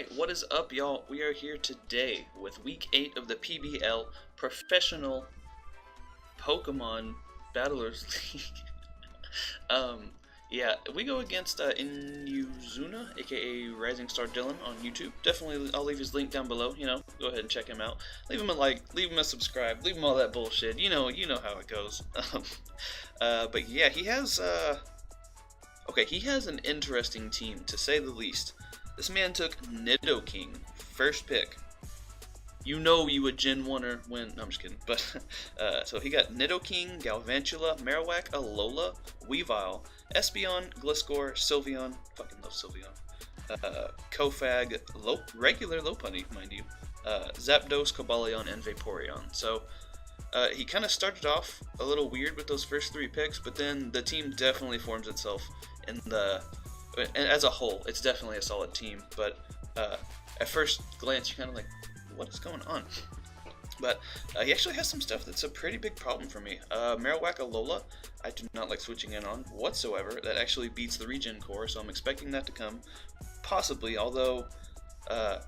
Alright, what is up, y'all? We are here today with week 8 of the PBL Professional Pokemon Battlers League. Yeah, we go against Inuzuna, aka RisingStarDylan on YouTube. Definitely, I'll leave his link down below. Go ahead and check him out. Leave him a like, leave him a subscribe, leave him all that bullshit. You know how it goes. But yeah, he has an interesting team, to say the least. This man took Nidoking, first pick. You a Gen 1er when... No, I'm just kidding. But, so he got Nidoking, Galvantula, Marowak, Alola, Weavile, Espeon, Gliscor, Sylveon, fucking love Sylveon, Kofag, regular Lopunny, mind you, Zapdos, Cobalion, and Vaporeon. So, he kind of started off a little weird with those first 3 picks, but then the team definitely forms itself in the... And as a whole, it's definitely a solid team, but at first glance, you're kind of like, what is going on? But he actually has some stuff that's a pretty big problem for me. Marowak Alola, I do not like switching in on whatsoever. That actually beats the Regen Core, so I'm expecting that to come, possibly, although, I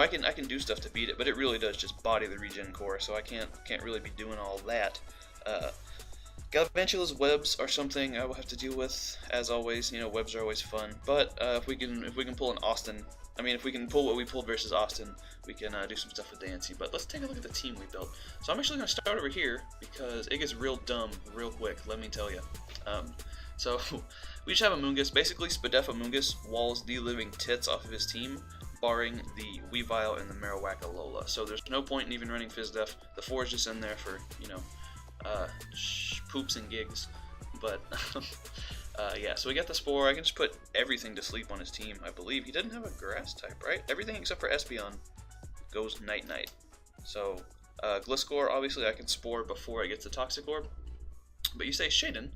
can do stuff to beat it, but it really does just body the Regen Core, so I can't really be doing all that. Galvantula's webs are something I will have to deal with, as always. Webs are always fun. But if we can pull an Austin, if we can pull what we pulled versus Austin, we can do some stuff with Dancy. But let's take a look at the team we built. So I'm actually going to start over here because it gets real dumb real quick, let me tell you. So we just have Amoonguss. Basically, Amoonguss walls the living tits off of his team, barring the Weavile and the Marowak Alola. So there's no point in even running Fizdef. The 4 is just in there for, poops and gigs. But yeah, so we got the Spore. I can just put everything to sleep on his team, I believe. He didn't have a grass type, right? Everything except for Espeon goes night-night. So Gliscor, obviously I can Spore before it gets the Toxic Orb. But you say, Shaden,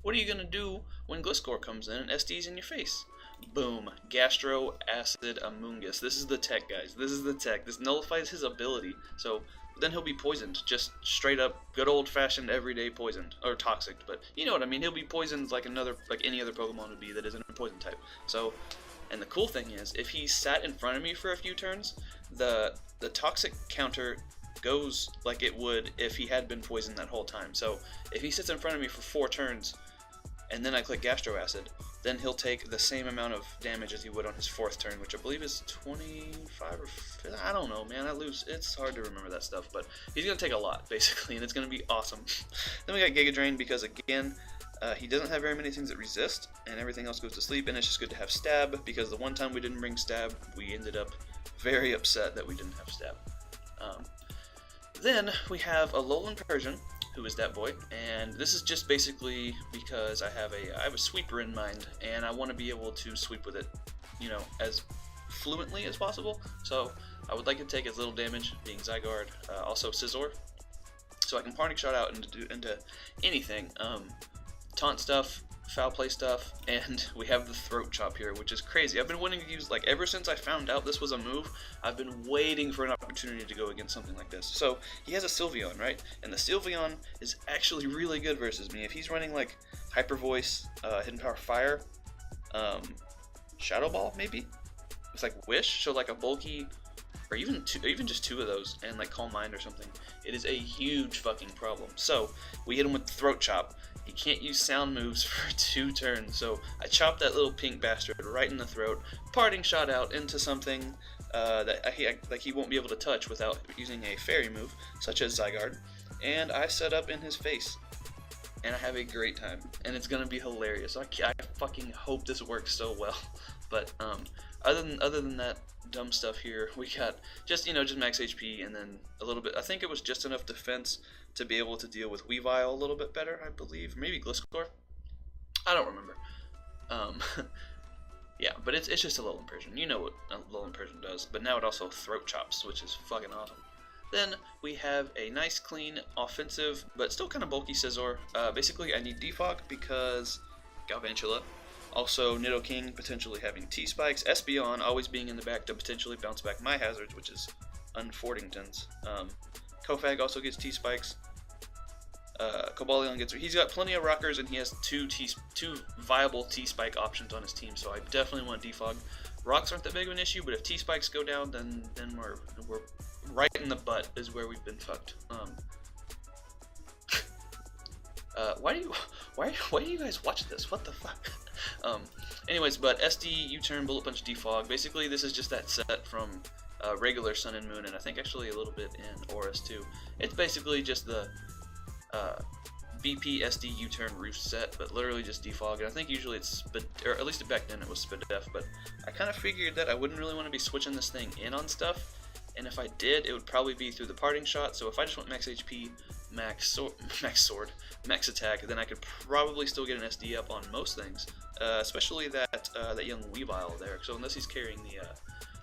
what are you going to do when Gliscor comes in and SD's in your face? Boom. Gastro Acid Amoonguss. This is the tech, guys. This is the tech. This nullifies his ability. So then he'll be poisoned. Just straight up, good old-fashioned, everyday poisoned. Or toxic, but you know what I mean. He'll be poisoned like any other Pokemon would be that isn't a poison type. So, and the cool thing is, if he sat in front of me for a few turns, the toxic counter goes like it would if he had been poisoned that whole time. So, if he sits in front of me for 4 turns, and then I click Gastro Acid, then he'll take the same amount of damage as he would on his 4th turn, which I believe is 25 or 50, I don't know, man, I lose. It's hard to remember that stuff, but he's going to take a lot, basically, and it's going to be awesome. Then we got Giga Drain, because again, he doesn't have very many things that resist, and everything else goes to sleep, and it's just good to have Stab, because the one time we didn't bring Stab, we ended up very upset that we didn't have Stab. Then we have Alolan Persian, who is that boy, and this is just basically because I have a sweeper in mind, and I want to be able to sweep with it, as fluently as possible. So I would like to take as little damage, being Zygarde, also Scizor, so I can Parting Shot out into anything, taunt stuff, foul play stuff, and we have the Throat Chop here, which is crazy. I've been wanting to use, ever since I found out this was a move, I've been waiting for an opportunity to go against something like this. So, he has a Sylveon, right? And the Sylveon is actually really good versus me. If he's running, Hyper Voice, Hidden Power Fire, Shadow Ball, maybe? With, Wish, so, a bulky, or even just 2 of those, and, Calm Mind or something. It is a huge fucking problem. So, we hit him with Throat Chop. He can't use sound moves for 2 turns, so I chopped that little pink bastard right in the throat, Parting Shot out into something that he won't be able to touch without using a fairy move, such as Zygarde, and I set up in his face, and I have a great time, and it's gonna be hilarious. I fucking hope this works so well. But other than that dumb stuff here, we got just max HP, and then a little bit. I think it was just enough defense to be able to deal with Weavile a little bit better, I believe. Maybe Gliscor? I don't remember. Yeah, but it's just a Alolan Persian. You know what Alolan Persian does. But now it also Throat Chops, which is fucking awesome. Then we have a nice, clean, offensive, but still kind of bulky Scizor. Basically, I need Defog because Galvantula. Also, Nidoking potentially having T-Spikes. Espeon always being in the back to potentially bounce back my hazards, which is Unfordington's. Kofag also gets T-Spikes. Cobalion gets... He's got plenty of rockers, and he has two viable T-Spike options on his team, so I definitely want Defog. rocks aren't that big of an issue, but if T-spikes go down, then we're right in the butt is where we've been fucked. Why do you guys watch this? What the fuck? Anyways, but SD, U-turn, bullet punch, defog. Basically, this is just that set from regular Sun and Moon, and I think actually a little bit in ORS too. It's basically just the BP SD U-turn roof set, but literally just defog. And I think usually it's or at least back then it was SPDEF, but I kind of figured that I wouldn't really want to be switching this thing in on stuff, and if I did, it would probably be through the parting shot. So if I just went max HP, max sword, max attack, then I could probably still get an SD up on most things, especially that young Weavile there. So unless he's carrying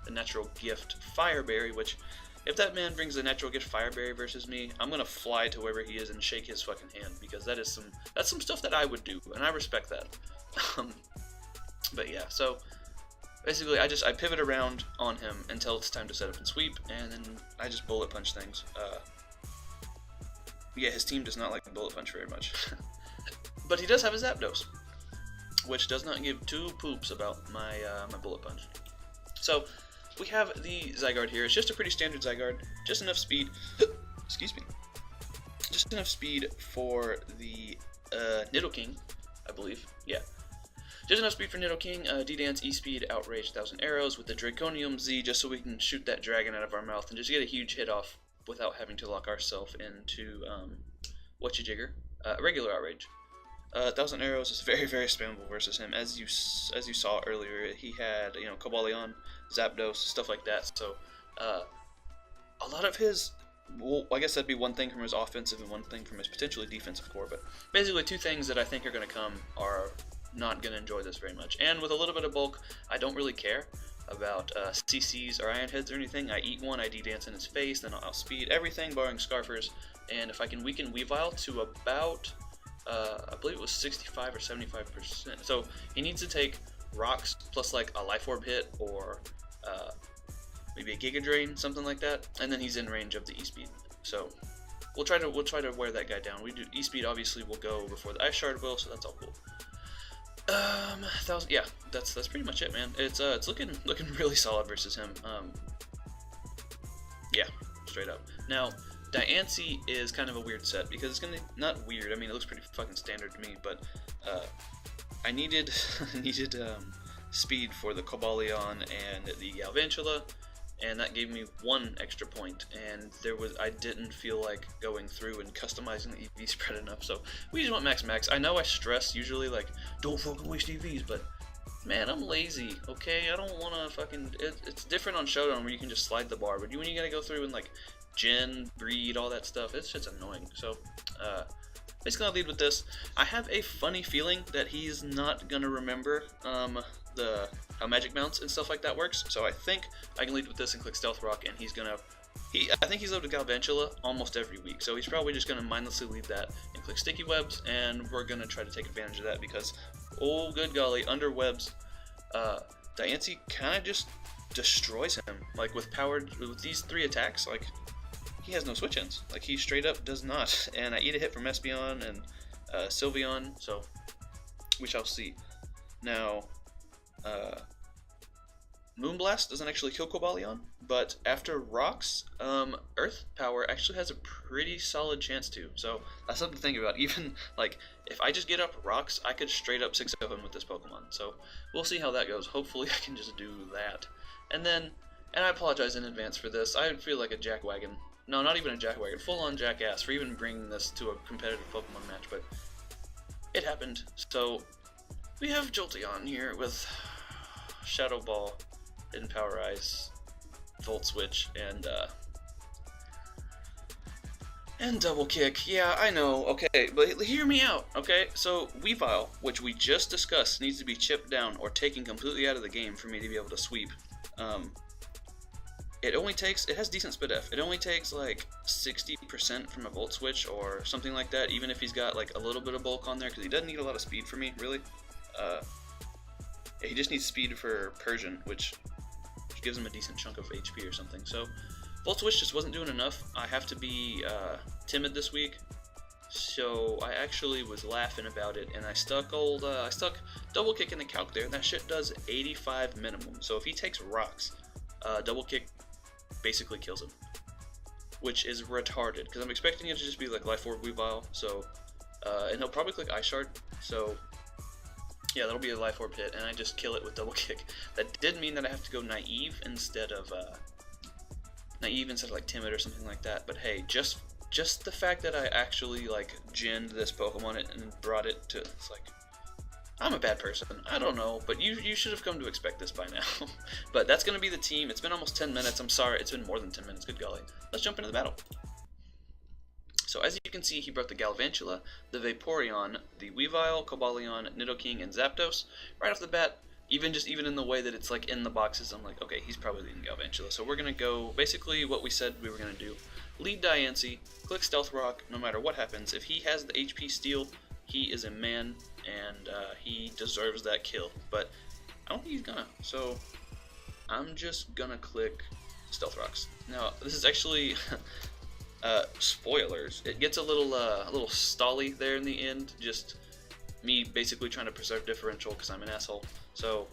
the natural gift Fireberry, which if that man brings a natural gift Fireberry versus me, I'm gonna fly to wherever he is and shake his fucking hand, because that's some stuff that I would do, and I respect that. But yeah, so basically I pivot around on him until it's time to set up and sweep, and then I just bullet punch things. Yeah, his team does not like the bullet punch very much. But he does have a Zapdos, which does not give two poops about my bullet punch. So we have the Zygarde here. It's just a pretty standard Zygarde, just enough speed. Excuse me. Just enough speed for the Nidoking, I believe. Yeah. Just enough speed for Nidoking, D-Dance, E-Speed, Outrage, 1000 Arrows with the Draconium Z, just so we can shoot that dragon out of our mouth and just get a huge hit off without having to lock ourselves into Whatchajigger. Regular Outrage. 1000 Arrows is very, very spammable versus him. As you saw earlier, he had, Cobalion, Zapdos, stuff like that. So a lot of his, well, I guess that'd be one thing from his offensive and one thing from his potentially defensive core. But basically, two things that I think are going to come are not going to enjoy this very much. And with a little bit of bulk, I don't really care about CCs or Iron Heads or anything. I eat one, I D-Dance in his face, then I'll outspeed everything, barring Scarfers. And if I can weaken Weavile to about, I believe it was 65 or 75%. So he needs to take rocks plus like a Life Orb hit or maybe a Giga Drain, something like that, and then he's in range of the E-Speed. So we'll try to wear that guy down. We do E-Speed obviously will go before the Ice Shard will, so that's all cool. Yeah, that's pretty much it, man. It's looking really solid versus him. Yeah, straight up. Now, Diancie is kind of a weird set because it's gonna, not weird. I mean, it looks pretty fucking standard to me, but I needed speed for the Cobalion and the Galvantula, and that gave me 1 extra point, and I didn't feel like going through and customizing the EV spread enough, so we just went max. I know I stress usually like, don't fucking waste EVs, but man, I'm lazy, okay? I don't want to fucking, it's different on Showdown where you can just slide the bar, but when you gotta go through and like Gen, breed, all that stuff, it's just annoying. So basically I'll lead with this. I have a funny feeling that he's not gonna remember how magic mounts and stuff like that works, so I think I can lead with this and click Stealth Rock, and I think he's up to Galvantula almost every week, so he's probably just gonna mindlessly lead that and click Sticky Webs, and we're gonna try to take advantage of that because, oh good golly, under webs, Diancie kind of just destroys him, like with these 3 attacks, like he has no switch-ins, like he straight up does not, and I eat a hit from Espeon and Sylveon, so we shall see. Now, Moonblast doesn't actually kill Cobalion, but after rocks, Earth Power actually has a pretty solid chance to, so that's something to think about. Even, like, if I just get up rocks, I could straight up 6-0 him with this Pokemon, so we'll see how that goes. Hopefully I can just do that. And I apologize in advance for this, I feel like a jackwagon. No, not even a jackwagon, full-on jackass for even bringing this to a competitive Pokemon match, but it happened. So we have Jolteon here with Shadow Ball, Hidden Power Ice, Volt Switch, and Double Kick. Yeah, I know, okay, but hear me out, okay? So Weavile, which we just discussed, needs to be chipped down or taken completely out of the game for me to be able to sweep. It has decent SPDEF. It only takes like 60% from a Volt Switch or something like that, even if he's got like a little bit of bulk on there, because he doesn't need a lot of speed for me, really. He just needs speed for Persian, which gives him a decent chunk of HP or something. So Volt Switch just wasn't doing enough. I have to be timid this week, So I actually was laughing about it, and I stuck double kick in the calc there, and that shit does 85 minimum. So if he takes rocks, double kick basically kills him, which is retarded, because I'm expecting it to just be like Life Orb Weavile, so, and he'll probably click Ice Shard, so, yeah, that'll be a Life Orb hit, and I just kill it with double kick. That did mean that I have to go naive instead of like timid or something like that, but hey, just the fact that I actually, like, ginned this Pokemon and brought it to, it's like, I'm a bad person, I don't know, but you should have come to expect this by now. But that's going to be the team. It's been almost 10 minutes, I'm sorry, it's been more than 10 minutes, good golly. Let's jump into the battle. So as you can see, he brought the Galvantula, the Vaporeon, the Weavile, Cobalion, Nidoking, and Zapdos. Right off the bat, even in the way that it's like in the boxes, I'm like, okay, he's probably leading Galvantula. So we're going to go basically what we said we were going to do. Lead Diancie, click Stealth Rock, no matter what happens. If he has the HP Steel, he is a man, and he deserves that kill. But I don't think he's gonna, so I'm just gonna click Stealth Rocks. Now, this is actually spoilers. It gets a little stally there in the end, just me basically trying to preserve differential because I'm an asshole. So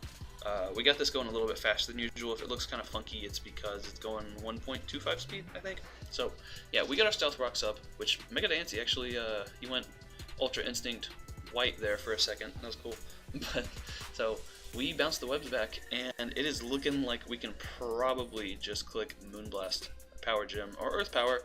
we got this going a little bit faster than usual. If it looks kind of funky, it's because it's going 1.25 speed, I think. So yeah, we got our Stealth Rocks up, which Mega Diancie actually, he went Ultra Instinct white there for a second. That was cool. But so we bounce the webs back, and it is looking like we can probably just click Moonblast, Power Gem, or Earth Power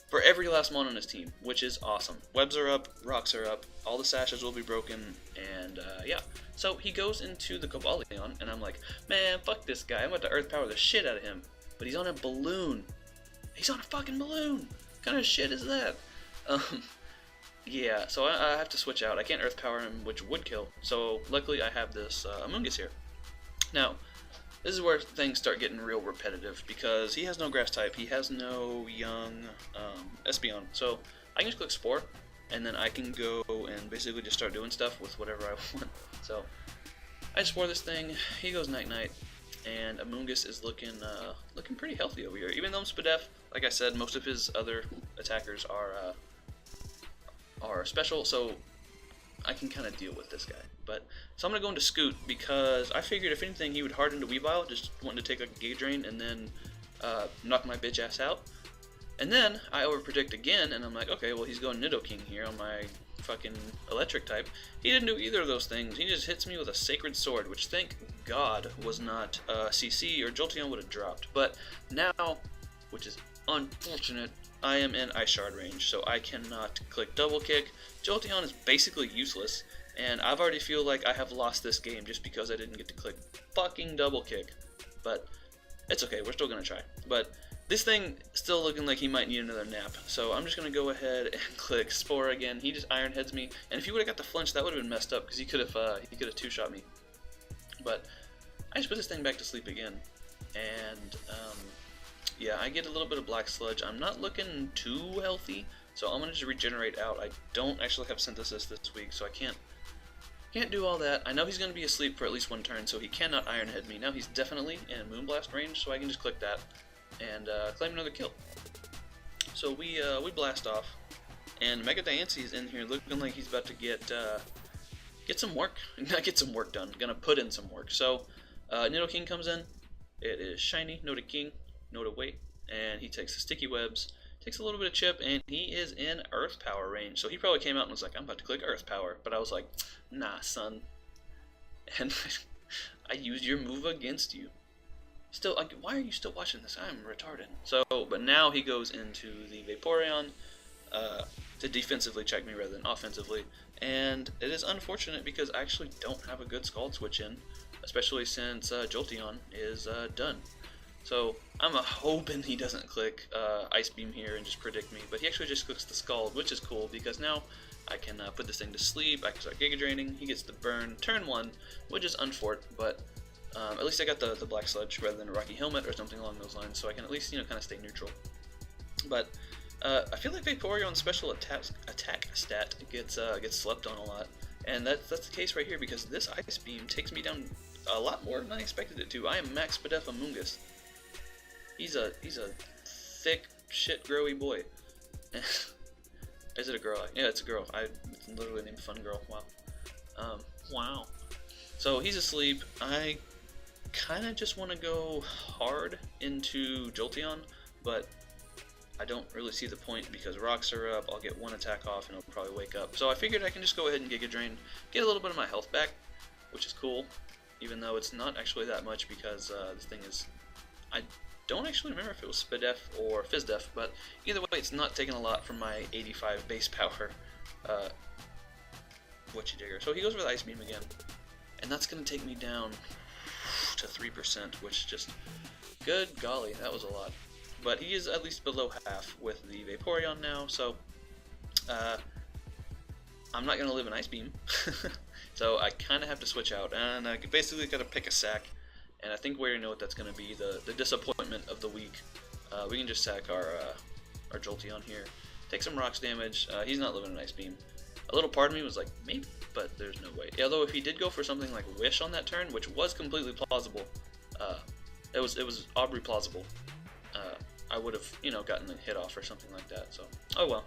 for every last mon on his team, which is awesome. Webs are up, rocks are up, all the sashes will be broken, and yeah. So he goes into the Cobalion, and I'm like, man, fuck this guy. I'm about to Earth Power the shit out of him. But he's on a balloon. He's on a fucking balloon. What kind of shit is that? Yeah, so I have to switch out. I can't Earth Power him, which would kill. So luckily I have this Amoonguss here. Now, this is where things start getting real repetitive, because he has no Grass type, he has no young Espeon. So I can just click Spore, and then I can go and basically just start doing stuff with whatever I want. So I Spore this thing, he goes Night-Night, and Amoonguss is looking pretty healthy over here. Even though I'm Spadef, like I said, most of his other attackers are special, so I can kind of deal with this guy. But so I'm gonna go into Scoot, because I figured if anything he would harden to Weavile, just wanting to take like a Giga Drain and then knock my bitch ass out. And then I overpredict again, and I'm like, okay, well he's going Nidoking here on my fucking electric type. He didn't do either of those things. He just hits me with a Sacred Sword, which thank God was not CC, or Jolteon would have dropped. But now, which is unfortunate, I am in Ice Shard range, so I cannot click Double Kick. Jolteon is basically useless, and I've already feel like I have lost this game just because I didn't get to click fucking Double Kick. But it's okay, we're still gonna try. But this thing still looking like he might need another nap, so I'm just gonna go ahead and click Spore again. He just Iron Heads me, and if he would have got the flinch, that would have been messed up, because he could have two-shot me. But I just put this thing back to sleep again, and yeah, I get a little bit of Black Sludge. I'm not looking too healthy, so I'm gonna just regenerate out. I don't actually have Synthesis this week, so I can't do all that. I know he's gonna be asleep for at least one turn, so he cannot Iron Head me. Now he's definitely in Moonblast range, so I can just click that and claim another kill. So we blast off, and Mega Diancie is in here looking like he's about to get some work. Not get some work done. Gonna put in some work. So Nidoking comes in. It is shiny. Nidoking. No to wait, and he takes the Sticky Webs, takes a little bit of chip, and he is in Earth Power range. So he probably came out and was like, I'm about to click Earth Power, but I was like, nah son, and I used your move against you. Still, like, why are you still watching this? I'm retarded. So, but now he goes into the Vaporeon to defensively check me rather than offensively, and it is unfortunate because I actually don't have a good Scald Switch in, especially since Jolteon is done. So I'm hoping he doesn't click Ice Beam here and just predict me, but he actually just clicks the Scald, which is cool because now I can put this thing to sleep. I can start Giga Draining. He gets the burn turn 1, which is unfort, but at least I got the Black Sludge rather than a Rocky Helmet or something along those lines, so I can at least, you know, kind of stay neutral. But I feel like Vaporeon's special attack stat gets slept on a lot, and that's the case right here because this Ice Beam takes me down a lot more than I expected it to. I am Max Spadef Amoonguss. He's a thick shit growy boy. Is it a girl? Yeah, it's a girl. It's literally named Fun Girl. Wow. Wow. So he's asleep. I kind of just want to go hard into Jolteon, but I don't really see the point because rocks are up. I'll get one attack off and he'll probably wake up. So I figured I can just go ahead and Giga Drain, get a little bit of my health back, which is cool, even though it's not actually that much because this thing is... I don't actually remember if it was Spidef or Fizdef, but either way, it's not taking a lot from my 85 base power Witchy Digger. So he goes for the Ice Beam again, and that's going to take me down to 3%, which just... Good golly, that was a lot. But he is at least below half with the Vaporeon now, so I'm not going to live in Ice Beam. So I kind of have to switch out, and I basically got to pick a sack. And I think we already know what that's going to be, the disappointment of the week. We can just sack our Jolteon here. Take some rocks damage. He's not living in Ice Beam. A little part of me was like, maybe, but there's no way. Although if he did go for something like Wish on that turn, which was completely plausible, it was Aubrey plausible. I would have, you know, gotten a hit off or something like that. So, oh well.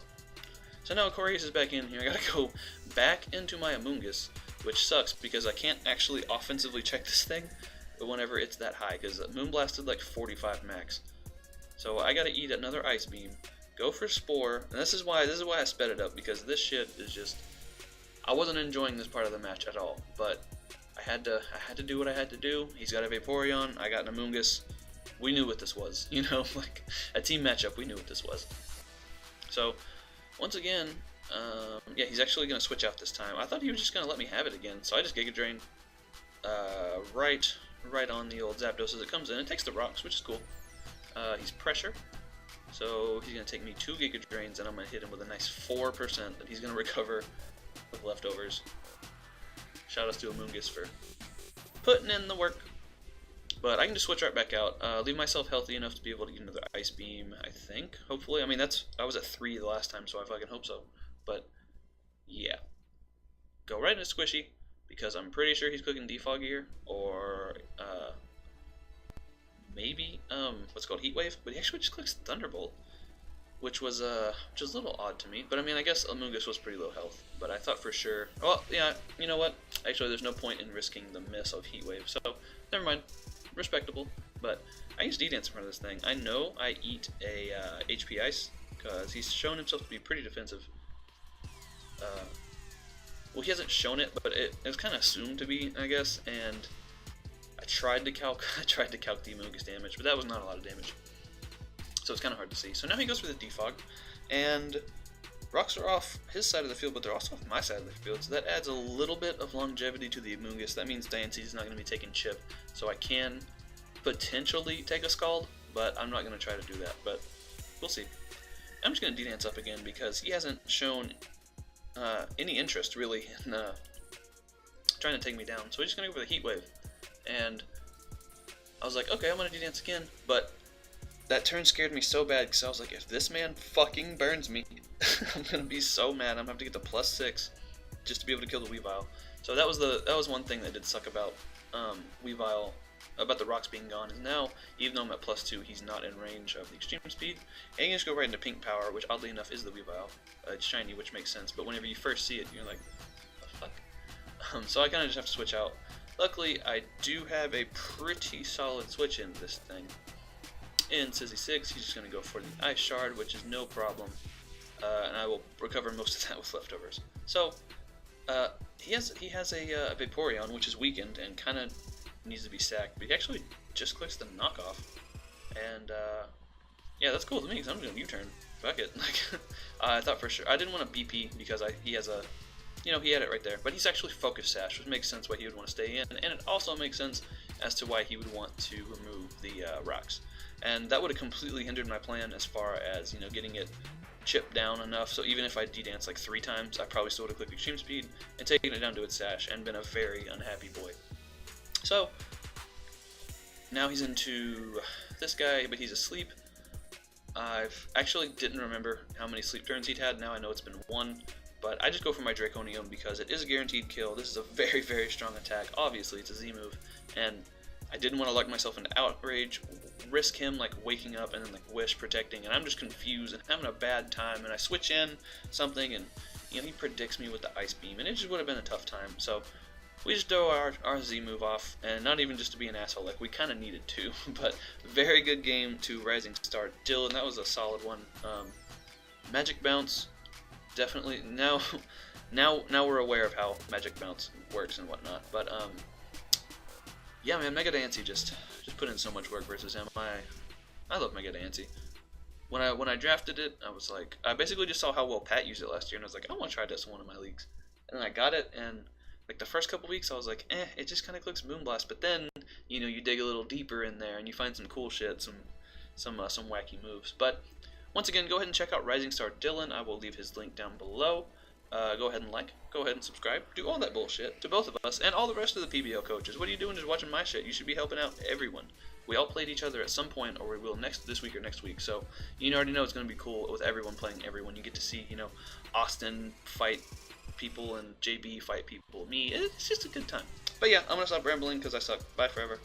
So now Aquarius is back in here. I gotta go back into my Amoonguss, which sucks because I can't actually offensively check this thing whenever it's that high, because Moonblast did like 45 max. So I gotta eat another Ice Beam, go for Spore, and this is why I sped it up, because this shit is just... I wasn't enjoying this part of the match at all, but I had to do what I had to do. He's got a Vaporeon, I got an Amoonguss. We knew what this was, you know, like a team matchup, we knew what this was. So once again, yeah, he's actually gonna switch out this time. I thought he was just gonna let me have it again, so I just Giga Drain right on the old Zapdos as it comes in. It takes the rocks, which is cool. He's pressure, so he's going to take me 2 Giga Drains, and I'm going to hit him with a nice 4% that he's going to recover with leftovers. Shout outs to Amoonguss for putting in the work. But I can just switch right back out, leave myself healthy enough to be able to get another Ice Beam, I think, hopefully. I mean, I was at 3 the last time, so I fucking hope so. But, yeah. Go right into Squishy, because I'm pretty sure he's clicking Defog here, or maybe what's called Heat Wave, but he actually just clicks Thunderbolt, which was a little odd to me. But I mean, I guess Amoonguss was pretty low health, but I thought for sure. Well, yeah, you know what? Actually, there's no point in risking the miss of Heat Wave, so never mind. Respectable, but I use D-Dance in front of this thing. I know I eat a HP Ice because he's shown himself to be pretty defensive. Well, he hasn't shown it, but it was kind of assumed to be, I guess, and I tried to calc the Amoonguss damage, but that was not a lot of damage, so it's kind of hard to see. So now he goes for the Defog, and rocks are off his side of the field, but they're also off my side of the field, so that adds a little bit of longevity to the Amoonguss. That means Diancee's not going to be taking Chip, so I can potentially take a Scald, but I'm not going to try to do that, but we'll see. I'm just going to D-Dance up again because he hasn't shown any interest really in trying to take me down, so he's just going to go for the Heat Wave. And I was like, okay, I'm going to D-Dance again, but that turn scared me so bad because I was like, if this man fucking burns me, I'm going to be so mad. I'm going to have to get to +6 just to be able to kill the Weavile. So that was one thing that did suck about Weavile, about the rocks being gone, is now, even though I'm at +2, he's not in range of the extreme speed. And you can just go right into Pink Power, which oddly enough is the Weavile. It's shiny, which makes sense, but whenever you first see it, you're like, what the fuck? So I kind of just have to switch out. Luckily, I do have a pretty solid switch in this thing. In Sizzy 6, he's just going to go for the Ice Shard, which is no problem. And I will recover most of that with leftovers. So, he has a Vaporeon, which is weakened and kind of needs to be sacked, but he actually just clicks the knockoff. And, yeah, that's cool to me, because I'm just going to U-turn. Fuck it. Like, I thought for sure. I didn't want to BP because he has a... You know, he had it right there, but he's actually Focus Sash, which makes sense why he would want to stay in, and it also makes sense as to why he would want to remove the rocks. And that would have completely hindered my plan as far as, you know, getting it chipped down enough, so even if I D-Dance like 3 times, I probably still would have clicked Extreme Speed and taken it down to its Sash and been a very unhappy boy. So, now he's into this guy, but he's asleep. I've actually didn't remember how many sleep turns he'd had. Now I know it's been 1. But I just go for my Draconium because it is a guaranteed kill. This is a very, very strong attack. Obviously, it's a Z move. And I didn't want to lock myself into Outrage risk him like waking up and then like wish protecting, and I'm just confused and having a bad time, and I switch in something and he predicts me with the ice beam, and it just would have been a tough time. So we just throw our Z move off, and not even just to be an asshole, like we kind of needed to. But very good game to RisingStarDylan. That was a solid one. Magic bounce, definitely. Now we're aware of how magic bounce works and whatnot. But yeah, man, Mega Dancy just put in so much work versus him. I love Mega Dancy. When I drafted it, I was like, I basically just saw how well Pat used it last year, and I was like, I want to try this in one of my leagues. And then I got it, and like the first couple weeks, I was like, it just kind of clicks Moonblast. But then, you dig a little deeper in there, and you find some cool shit, some wacky moves. But once again, go ahead and check out RisingStarDylan. I will leave his link down below. Go ahead and like, go ahead and subscribe, do all that bullshit to both of us and all the rest of the PBL coaches. What are you doing just watching my shit? You should be helping out everyone. We all played each other at some point, or we will this week or next week. So you already know it's going to be cool with everyone playing everyone. You get to see, Austin fight people and JB fight people. Me, it's just a good time. But yeah, I'm going to stop rambling because I suck. Bye forever.